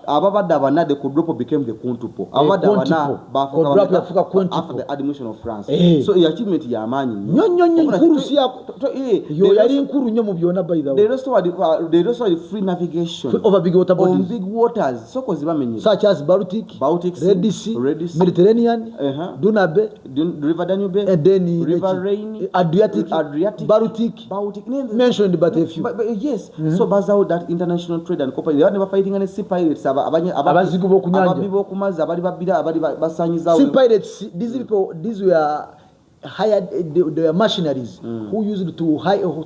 ababadde bana the Kodropo became the Kuntupo ababadde bana bafuka after the admission of France so the achievement ya amanyi nyonyo kurusia yo yali nkuru nyo mu byona by the way they also had free navigation over big water bodies on big waters so kozi bamenye such as Baltic Red Sea Mediterranean Dunabe River Danube and then River Rhine Adriatic Baltic mentioned but a few but yes so bazawo that international trade and company they are never fighting any sea pirates abazigu bokumazi abali babira abali basanyizawo sea pirates these were hired they were mercenaries who used to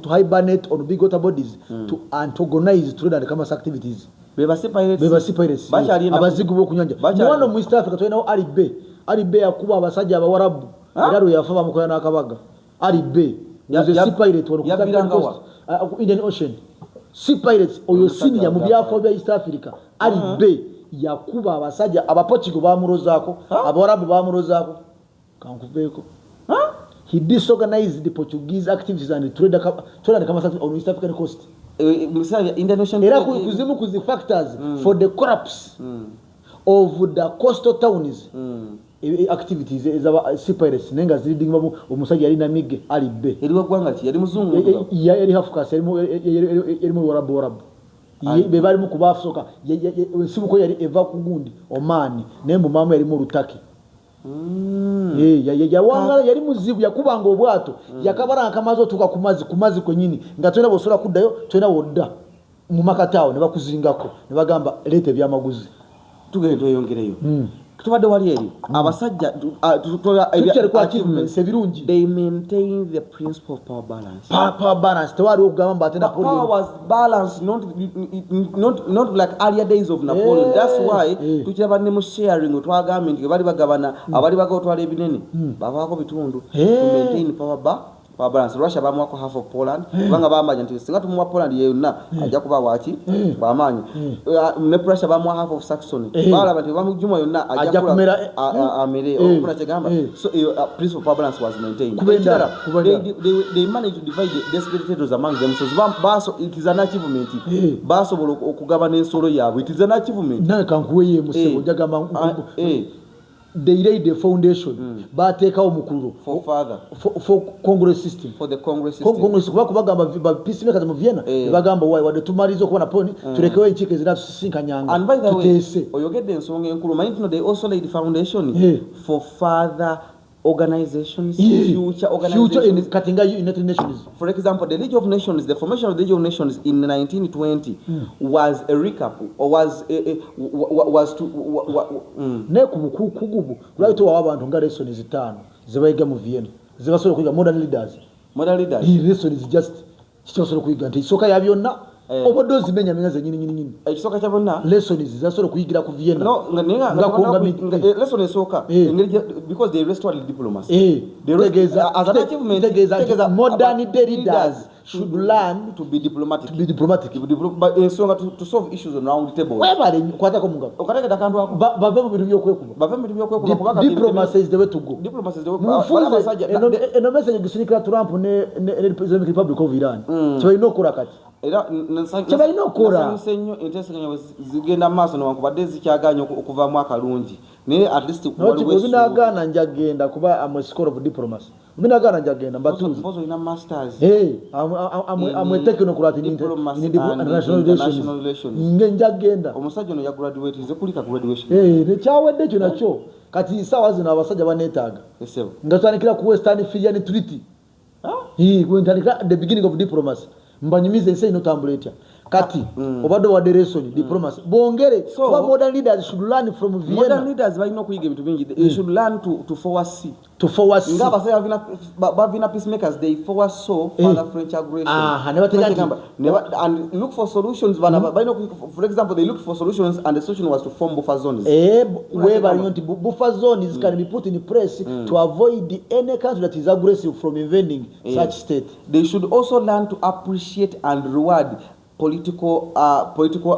hibernate on big water bodies to antagonize trade and commerce activities beba sea pirates abazigu bokunyanja mwana mu East Africa twena Ali Bey akuba abasajja abawarabu era yafa bamukoya nakabaga Ali Bey was a sea pirate on Indian Ocean sea pirates oyo senior mu byafa bya East Africa Ali Bey yakuba abasajja abaportugal bamurozako abawarabu bamurozako kankuveko he disorganized the Portuguese activities and trade and commerce on East African coast Indian Ocean era kuzimu kuzi factors for the collapse of the coastal towns activities ezaba sea pirates nenga zidinga omusajja yali namige Ali Bey eriwa gwanga ki yali muzungu yali hafukasi yali mu warabu be bali mu kubafusoka sibuko yali eva kugundi Oman nembu mama yali mu Lutaki wangala yali muzibu yakubanga obwato yakabara akamazo tuka kumazi kwenyini nga twena bosola kuddayo twena wodda mu makatao ne bakuzingako ne bagamba lete byamaguzi tugende oyongereyo tubadde wali eri abasajja achievements ebirungi they maintain the principle of power balance tewali okugamba ate Napoleon power was balanced not like earlier days of Napoleon that's why tukiraba ne mu sharing twagambye nti bali bagabana abali bagotwala ebinene babako bitundu to maintain power balance Russia bamwako half of Poland banga bamanya nti singa tumwa Poland yeyonna ajja kuba wachi bamanyi ne Prussia bamwa half of Saxony bala bantu bamujuma yonna ajja kumera amere okuna chegamba so principle of power balance was maintained they managed to divide the desperate territories among themselves baso it is an achievement baso okugabana ensolo yabwe it is an achievement na kankuweye musebo jagamba they laid the foundation bateka omukuru for Congress system for the Congress system Congress kubagamba peacemakers mu Vienna bagamba why wade tumalizo kubona poni tulekewe inchike zinatusinkanyanga and by the way oyogedde ensonga enkulu mind they also laid the foundation for further organizations future in Katinga United Nations for example the League of Nations the formation of the League of Nations in 1920 was a recap or was to ne kugubu right to abantu nga lessons 5 zibayiga mu Vienna zibasobola kuyiga modern leaders lessons just kisobola kuyiga nti isoka ya byonna obodozi menya menyaze nyini ekisoka kya bonna lessons zasobola kuyigira ku Vienna no lesson esoka because they restored diplomacy as an achievement modern leaders should learn to be diplomatic but to solve issues around the table webale kwata ko mugabo okategeda kandu ako bava mu bintu by'okwekuba diplomacy is the way to go eno message gisinikira Trump ne President Republic of Iran twaino okura kati era kibalina okora nsenyo enteseganya zigenda maaso newankubadde zikyaganya okuva mu akalungi naye at least obinagana njagenda kuba am a scholar of diplomacy obinagana njagenda mbatuzi mpozo ina masters am a technocrat in international relations njagenda omusajja no ya graduate ze kulika graduation ne kyawedde kyo nakyo kati sawa zino abasajja banetaga ngatandikira ku Western Frisian Treaty kuentandikira the beginning of diplomacy mbanyimize nse inotambuleta kati obado wa direction diplomacy bongere so modern leaders should learn from Vienna modern leaders balina kuyiga ebintu bingi they should learn to foresee ngaba say bavina peacemakers they foresaw further French aggression and look for solutions for example they looked for solutions and the solution was to form buffer zones buffer zones can be put in place to avoid any country that is aggressive from invading such state. They should also learn to appreciate and reward political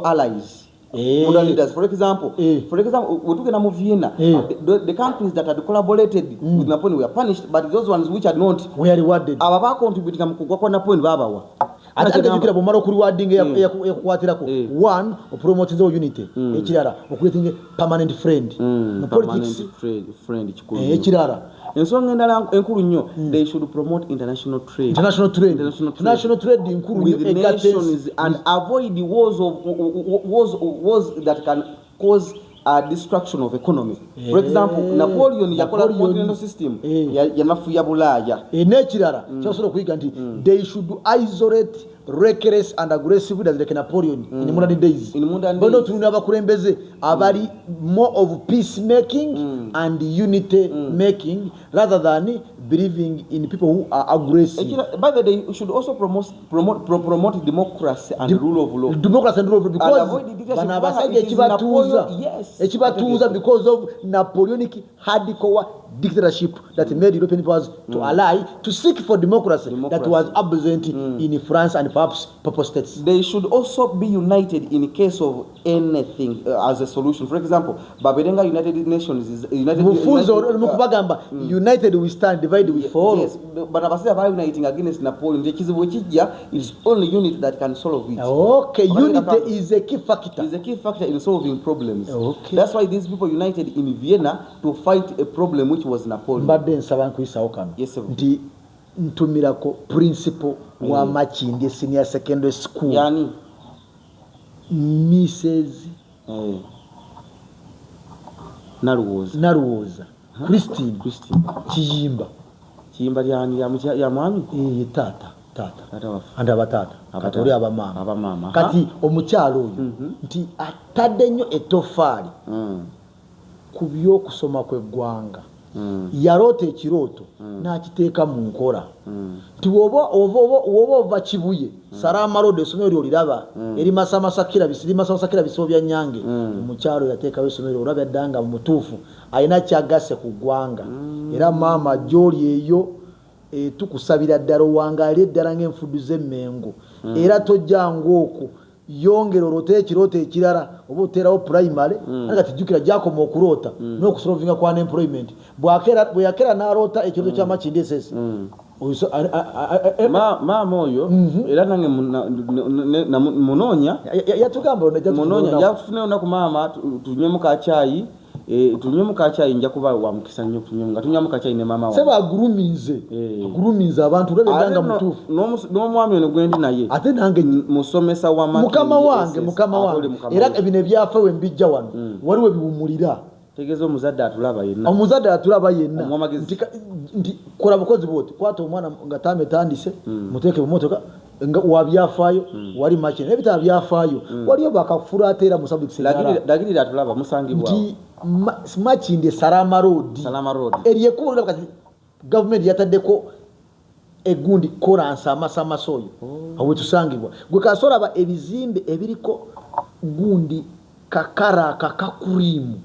allies. Modern leaders, for example, we took in Vienna. The countries that had collaborated with Napoleon were punished, but those ones which had not were rewarded. Ababa contributing to Napoleon Babawa. ate jukira bomaro kuri wording yakukwatirako one promote the unity ekirala okuletinga permanent friend no politics friend kikulu ekirala ensonga endala enkulu nnyo they should promote international trade inkulu with nations and avoid wars that can cause destruction of economy. For example, Napoleon yakola continental system yanafu ya Bulaya nekirala kyosobola okuyiga nti they should isolate reckless and aggressive like Napoleon in modern days. Bono tulina abakulembeze abali more of peacemaking and unity making rather than believing in people who are aggressive. By the way, you should also promote democracy and rule of law. Democracy and rule of law because ekibatuuza because of Napoleonic hardcore dictatorship that made European powers to ally to seek for democracy that was absent in France and perhaps Purple States. They should also be united in case of anything as a solution. For example, Baberenga United Nations is united we stand, divided we fall. Yes, but Abasaya are uniting against Napoleon. It is only unity that can solve it. Okay, unity is a key factor. Is a key factor in solving problems. Okay. That's why these people united in Vienna to fight a problem which was Napoleon. Yes, sir. Ntumirako principal wa Makindye Senior Secondary School. Yani Mrs. Naruwoza. Christine. Kiyimba lyani ya mwami? Tata. Anda batata. Katoli abamama. Kati omukyalo oyo nti atadde nnyo etofali ku by'okusoma kw'eggwanga. Yaroota ekirooto n'akiteeka mu nkola nti woba ova Kibuye Salama Road essomero ly'oliraba eri Masamasa Kirabisibo bya Nyange omukyalo yateekawo essomero olabya ddanga mu mutuufu alina kyagasse ku ggwanga era maama gy'oli eyo tukusabira ddala owangaali eddala ng'enfudu z'emmengo era tojjanga okwo yongera olote ekirooto ekirala oba oteerawo primary nga tijjukira gyakoma okuloota n'okusolvinga kwa unemployment bwe yakera n'aloota ekirooto kya Makindye SS maama oyo era nange munoonya yafuneyo naku maama tunywemu kacaayi tunywe kacaayi nja kuba wa mukisa nnyo nga tunywa kacaayi ne maama seba aguruminze abantu olabedanga mutuufu n'omwami ono gwendi naye ate nange musomesa wa mukama wange era ebino ebyafa we mbijja wano waliwo biwumulira tegeeza omuzadde atulaba yenna nti kola bukozi bwoti kwata omwana nga tametandise muteeke mu motoka nga wabyafaayo wali Makindye nebitaba byafaayo waliyo bakafulateera mu subject dagirira atulaba musangibwa nti Makindye Salama Road eriyekulu kati government yataddeko egundi koransa amasamasa oyo awe tusangibwa gwe kasolaba ebizimbe ebiriko gundi kakara kakakurimu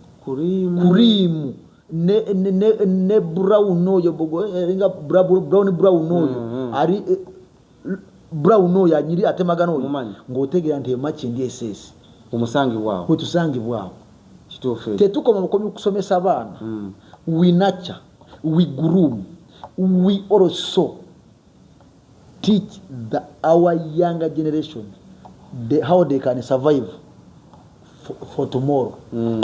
ne brown oyo nga brown oyo ari brown oyo anyiri atemagana oyo ng'otegeera nti Makindye SS omusangibwawo we tusangibwawo tetukoma mukomi kusomesa abaana we nurture, we groom, we also teach our younger generation how they can survive for tomorrow.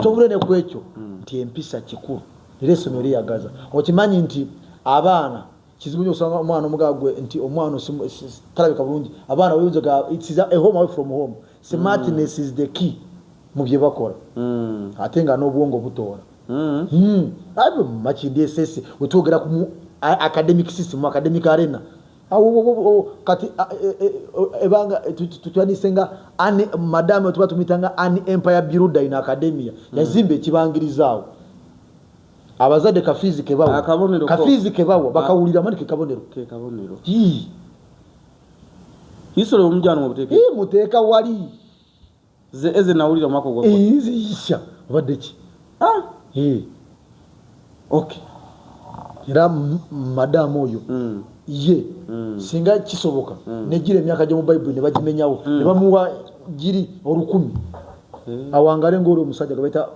Tobulene kwekyo nti empisa kikulu era essomero lyagaza okimanyi nti abaana kizibu nnyo osanga omwana omugagwe nti omwana talabika bulungi abaana bayinza it's a home away from home. Smartness is the key mu bye bakola ate nga n'obwongo butoora abo Makindye SS wetwogera ku academic system academic arena kati ebanga tutwanisenga ani madame tuba tumitanga ani empire builder in academia yazimbe kibangirizaawo abazade ka fizike bawo bakawulira mani ke kabonero isolo omujano mubuteke muteeka wali eze nawulira mwako gwa isha obadde ki okay era madame oyo ye singa kisoboka negira emyaka gyo mu Bible ne bagimenyawo ne bamuwa giri 1000 awangale ngoro omusajja gabaita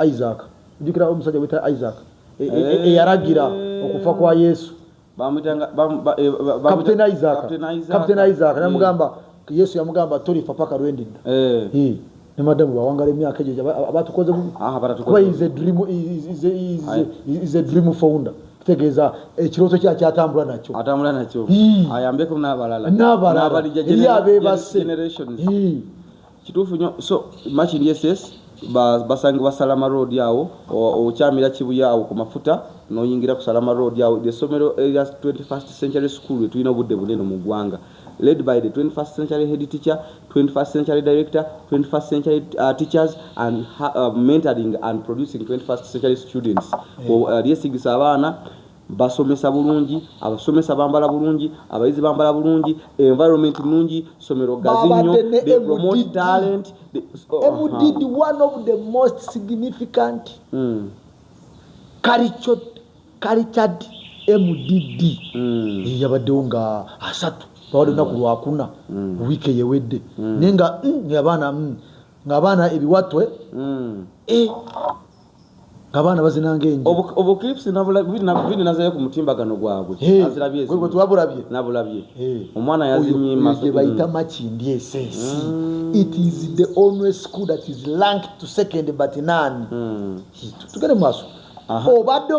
Isaac ndikira omusajja gabaita Isaac yaragira okufa kwa Yesu Captain Isaac namugamba Yesu yamugamba tolifa paka lwendinda ne madamu bawangala emyaka ejo abatukoze kuba is a dream founder kitegeeza ekiroto kyatambula nakyo ayambeko n'abalala eri abeebase kituufu nnyo. So machine SS basangibwa Salama Road awo okyamira Kibuya awo ku mafuta noyingira ku Salama Road awo the Somero Areas 21st Century School tulina obudde bunene mu ggwanga, led by the 21st century head teacher, 21st century director, 21st century teachers, and mentoring and producing 21st century students. Lyesigisa abaana basomesa bulungi, abasomesa bambala bulungi, abayizi bambala bulungi, environment nungi, somero gazi nnyo, they promote talent. MDD, one of the most significant cultured MDD yabaddewo nga asatu bawade naku lwakuna wiiki yewedde naye ng'abaana ebiwatwe ng'abaana bazinanga enje obuklips biri nazayo ku mutimbagano gwabwe nabulabye omwana yazinyima gye bayita Makindi SS. It is the only school that is ranked to second but none. Tugende mu maaso obadde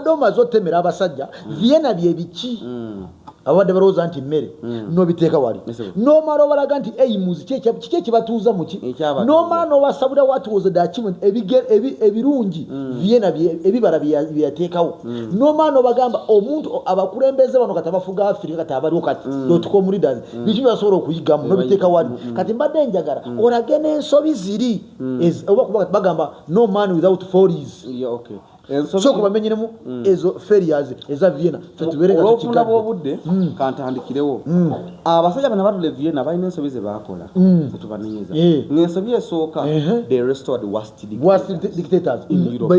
omaze otemera abasajja Vienna bye biki abadde balowooza nti mmere n'obiteeka wali n'omala obalaga nti aims kiki ekibatuuza muki n'omala n'obasabula what was the achievement ebirungi Vienna ebibala byeyateekawo n'omala n'obagamba omuntu abakulembeze bano kati abafuga Afrika kati abaliwo kati dotcom leaders biki byasobola okuyigamu n'obiteeka wali kati mbadde njagala olage n'ensobi ziri oba kuba kati bagamba no man without follies. So kubamenyeremu ezo failures eza Vienna fetubereka olufuna bwobudde kantandikirewo abasajja bana badule Vienna balina ensobi ze bakola tetubanenyeza n'ensobi esooka they restored the worst dictators in Europe.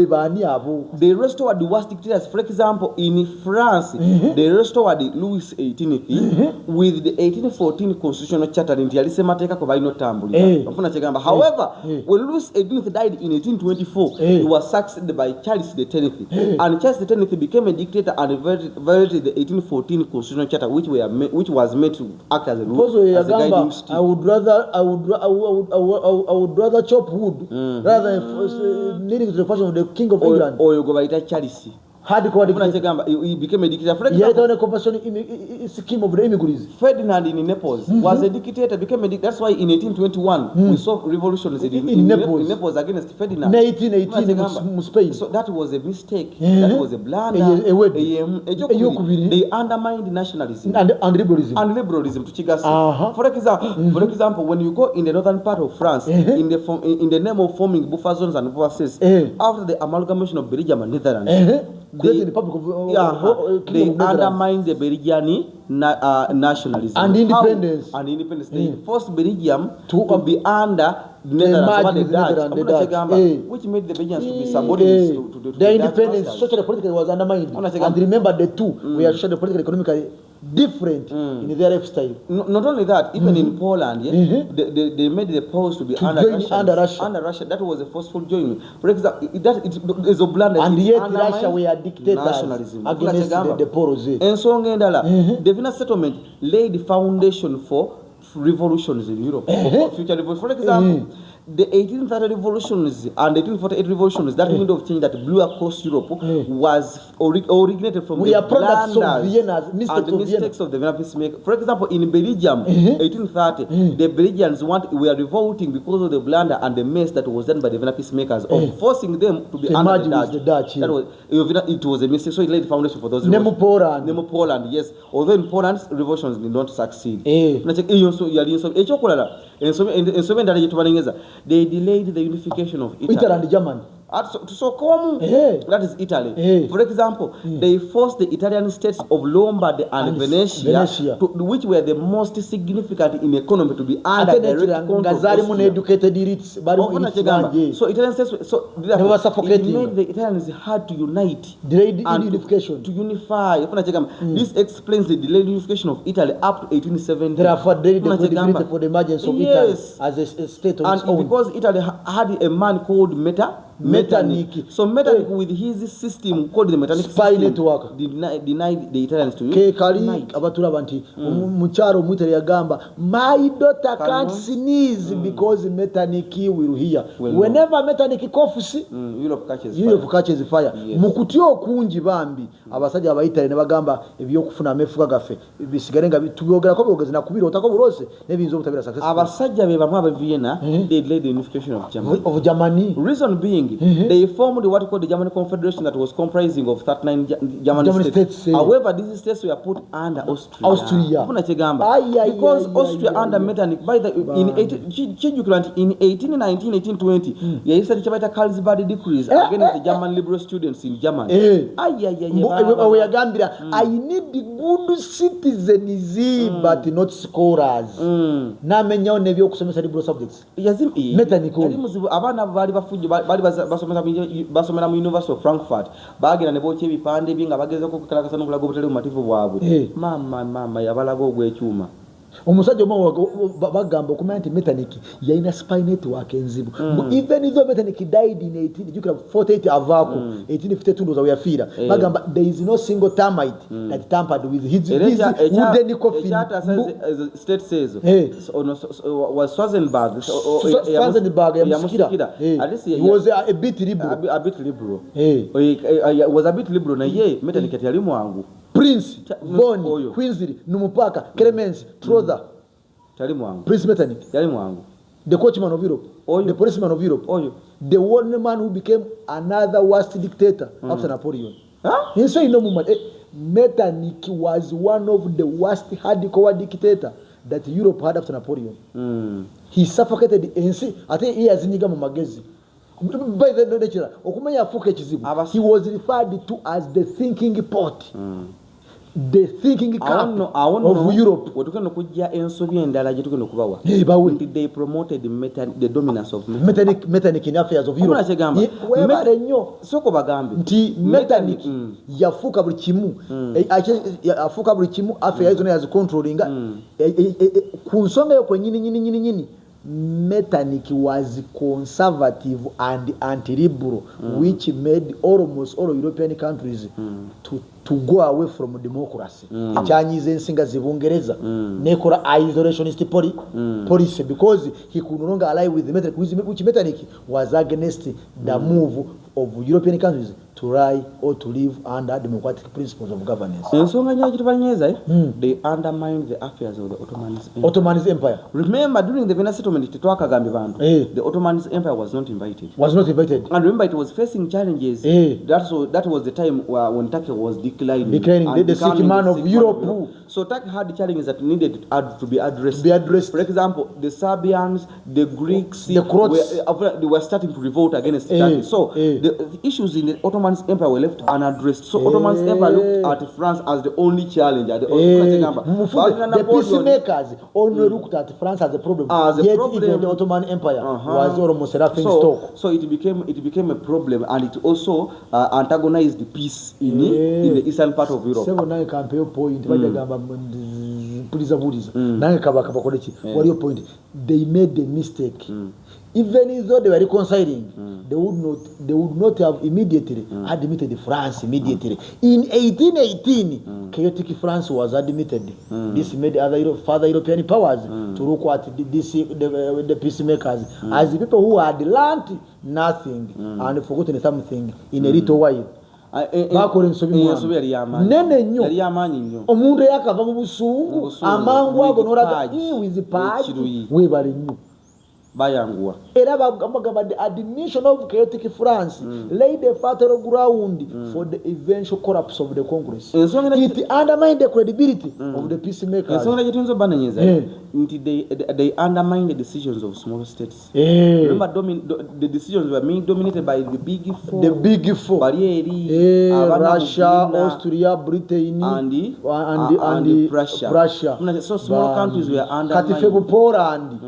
They restored the worst dictators. For example, in France they restored Louis XVIII with the 1814 constitutional charter nti yali semateeka ko balina otambulira bafuna kyegamba. However, when Louis XVIII died in 1824 he was succeeded by Charles X, and Charles X became a dictator and violated the 1814 constitutional charter, which was meant to act as a rule, as a guiding stick. I would rather chop wood rather than leading to the fashion of the King of England. Or you go by Charles. He became a dictator. For example, a compassion scheme of the immigrants. Ferdinand in Naples was a dictator, became a dictator. That's why in 1821 we saw revolutions in Naples against Ferdinand. 1818 Spain. So that was a mistake. That was a blunder. They undermined nationalism and liberalism. For example, when you go in the northern part of France, in the name of forming buffer zones and buffer states, after the amalgamation of Belgium and Netherlands, they undermined the Belgian nationalism and independence. They forced Belgium to be under the Dutch, which made the Belgians to be subordinates to the independence. Socially, politically was undermined. And remember, the two were socially, politically, economically different in their lifestyle. Not only that, even in Poland, they made the Poles to be under Russia. That was a forceful joining. For example, it is a blunder. And yet Russia were dictators nationalism against the Poles. And so the Vienna settlement laid the foundation for revolutions in Europe, for future revolutions. For example, the 1830 revolutions and the 1848 revolutions, that window of change that blew across Europe was originated from the blunders and the mistakes of the Vienna peacemaker. For example, in Belgium, 1830, the Belgians were revolting because of the blunder and the mess that was done by the Vienna peacemakers of forcing them to be under the Dutch. It was a mistake, so it laid the foundation for those revolutions. Nemo Poland, yes. Although in Poland, revolutions did not succeed. They delayed the unification of Italy and Germany. That is Italy. For example, they forced the Italian states of Lombardy and Venetia, which were the most significant in economy, to be under direct control of Austria. So Italian states, they were suffocating. It made the Italians hard to unite, delayed unification, to unify. This explains the delayed unification of Italy up to 1870. Therefore, they defeated for the emergence of Italy as a state of its own. And because Italy had a man called Meta, Metternich. So Metternich with his system called the Metternich spy system network denied the Italians to use. Kali abatulaba nti mukyalo Mwitali yagamba my daughter can't sneeze because Metternich will hear. Whenever Metternich coughs, Europe catches fire. Mukutyo okungi bambi abasajja abayitali ne bagamba ebyokufuna amefuga gaffe bisigale nga tubyogera ko byogezi nakubira otako bulose nebinzo butabira success. Abasajja be bamwe aba Vienna they led the unification of Germany. Reason being they formed what called the German Confederation that was comprising of 39 German states. However, these states were put under Austria. Because Austria under Metternich by the in 1819 1820 he started to Karlsbad decrees against the German liberal students in Germany. We are gambira I need the good citizens but not scholars. Namenya nebyo kusomesa liberal subjects. Metternich abana bali bafuje bali basomera mu University of Frankfurt bagenda ne boche ebipande binga bageze ko kukalakasa no bulago butali mu mativu bwabwe. Mama yabalago ogwekyuma. Omusajja omo bagamba okumanya nti Metternich yalina spy network enzibu. Even though Metternich died in 1848 avaako 1852 ndoza weyafira bagamba there is no single termite that tampered with his wooden coffin. State says was Schwarzenberg yamusikira he was a bit liberal was a bit liberal na ye Metternich yali mwangu Prince von Quincy Numupaka Clemens Trother Prince Metternich the coachman of Europe the policeman of Europe the one man who became another worst dictator after Napoleon. He said no moment Metternich was one of the worst hardcore dictator that Europe had after Napoleon. He suffocated the NC. I think he has nyiga mu magezi by the nature okumanya afuka ekizibu. He was referred to as the thinking pot. The thinking camp of Europe. They promoted the dominance of Metternich in affairs of Europe. Metternich yafuka buli kimu afuka buli kimu affairs zone as controlling ku nsonga yo nyini Metternich was conservative and anti-liberal, which made almost all European countries to go away from democracy. Chinese ensinga zibungereza nekora isolationist policy because he could no longer ally with Metternich, which Metternich was against the move of European countries to lie or to live under democratic principles of governance. They undermined the affairs of the Ottoman Empire. Remember, during the Vienna settlement, the Ottoman Empire was not invited. And remember, it was facing challenges. That was the time when Turkey was declining the sick man of Europe. So Turkey had challenges that needed to be addressed. For example, the Serbians, the Greeks, the Croats, they were starting to revolt against Turkey. So the issues in the Ottoman Empire were left unaddressed. So Ottoman Empire looked at France as the only challenge. The peacemakers only looked at France as a problem. Even the Ottoman Empire was almost a laughing stock. So it became a problem, and it also antagonized the peace in the eastern part of Europe. They made the mistake. Even though they were reconciling, they would not have immediately admitted France immediately. In 1818, chaotic France was admitted. This made further European powers to look at the peacemakers as the people who had learned nothing and forgotten something in a little while. Nene nnyo omuntu yakava mu busungu amangu ago n'olaga with paaki webale nnyo bayangua era bagamba the admission of chaotic France laid a fertile ground for the eventual collapse of the Congress. It undermined the credibility of the peacemakers. They undermined the decisions of small states. Remember, the decisions were being dominated by the big four. The big four. Russia, Austria, Britain, and Prussia. So small countries were undermined. Poland,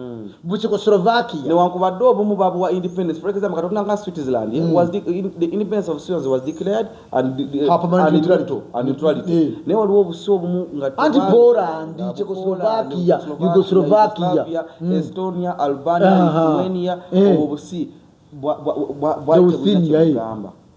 Czechoslovakia. Independence. For example, Switzerland was the independence of Switzerland was declared and neutrality. Poland, Czechoslovakia, Yugoslavia, Estonia, Albania, Lithuania,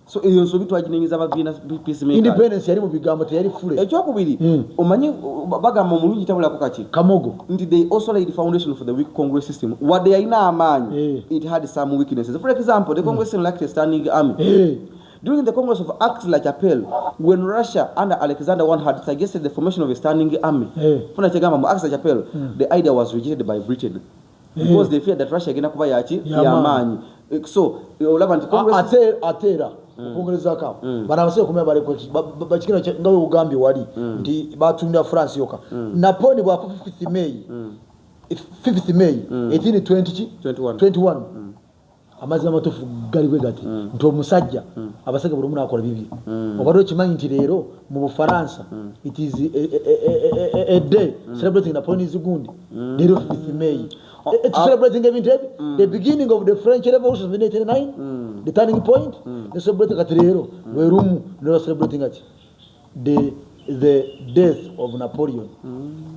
so eyo nsobi twaginenyiza abaviina peacemaker independence yali mu bigambo teyali fule ekyokubiri omanyi bagamba omulungi tabulako kaki kamogo nti they also laid the foundation for the weak Congress system wadde yalina amaanyi it had some weaknesses. For example, the Congress system lacked a standing army. During the Congress of Aix-la-Chapelle, when Russia under Alexander I had suggested the formation of a standing army, Aix-la-Chapelle, the idea was rejected by Britain because they feared that Russia agenda kuba yamanyi. So Congress atera Congress aka banabase kumya bale ko bakikino ngawe ugambi wali nti batunda France yoka Napoli bwa 5th May 1821 amazina matofu galiwe gati nti omusajja abasajja buli omuntu akola bibiri obadde okimanyi nti leero mu Bufaransa it is a day celebrating Napoleon's gundi leero 5th May. It's celebrating the beginning of the French Revolution of 1889, the turning point. They celebrate Catriero, Verum, they were celebrating the death of Napoleon.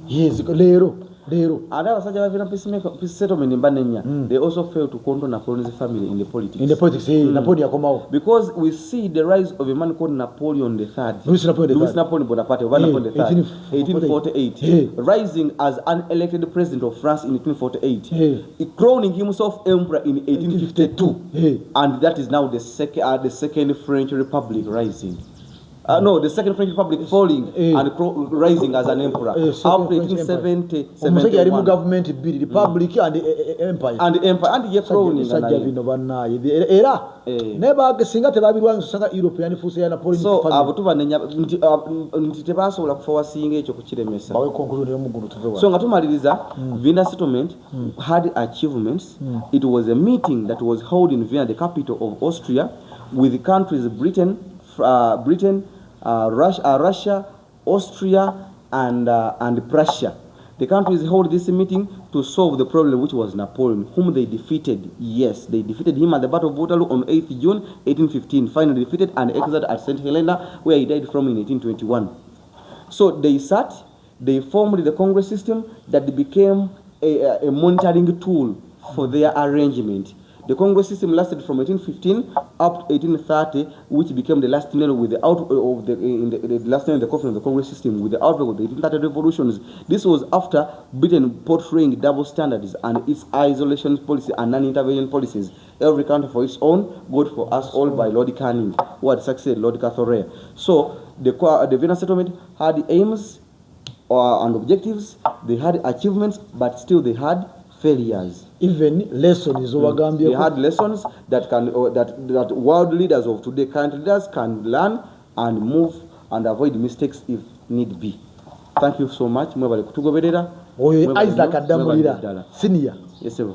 Yes, Lero. They also failed to control Napoleon's family in the politics. Napoleon because we see the rise of a man called Napoleon III. Louis Napoleon Bonaparte, 1848, rising as unelected president of France in 1848, crowning himself emperor in 1852, and that is now the second French Republic rising. No, the second French Republic falling and rising as an emperor. Up to 1870, 71. Government bill, republic and empire. And yet crowning. Era never singa tebabirwa nsanga European force ya Napoleon. So abutuba nenya ntitebasobola kufawa singa ekyo kukiremesa. So nga tumaliriza Vienna settlement had achievements. It was a meeting that was held in Vienna, the capital of Austria, with the countries Britain, Russia, Austria, and Prussia. The countries held this meeting to solve the problem, which was Napoleon, whom they defeated. Yes, they defeated him at the Battle of Waterloo on 8th June 1815. Finally defeated and exiled at St. Helena, where he died from in 1821. So they formed the Congress system that became a monitoring tool for their arrangement. The Congress system lasted from 1815 up to 1830, which became the last nail with the last nail in the coffin of the Congress system with the outbreak of the 1830 revolutions. This was after Britain portraying double standards and its isolation policy and non-intervention policies. Every country for its own, good for us all, by Lord Canning, who had succeeded Lord Castlereagh. So the Vienna settlement had aims and objectives. They had achievements, but still they had failures. Even lessons. They had lessons that that world leaders of today, current leaders, can learn and move and avoid mistakes if need be. Thank you so much. Isaac Adamulira, Senior. Yes, sir.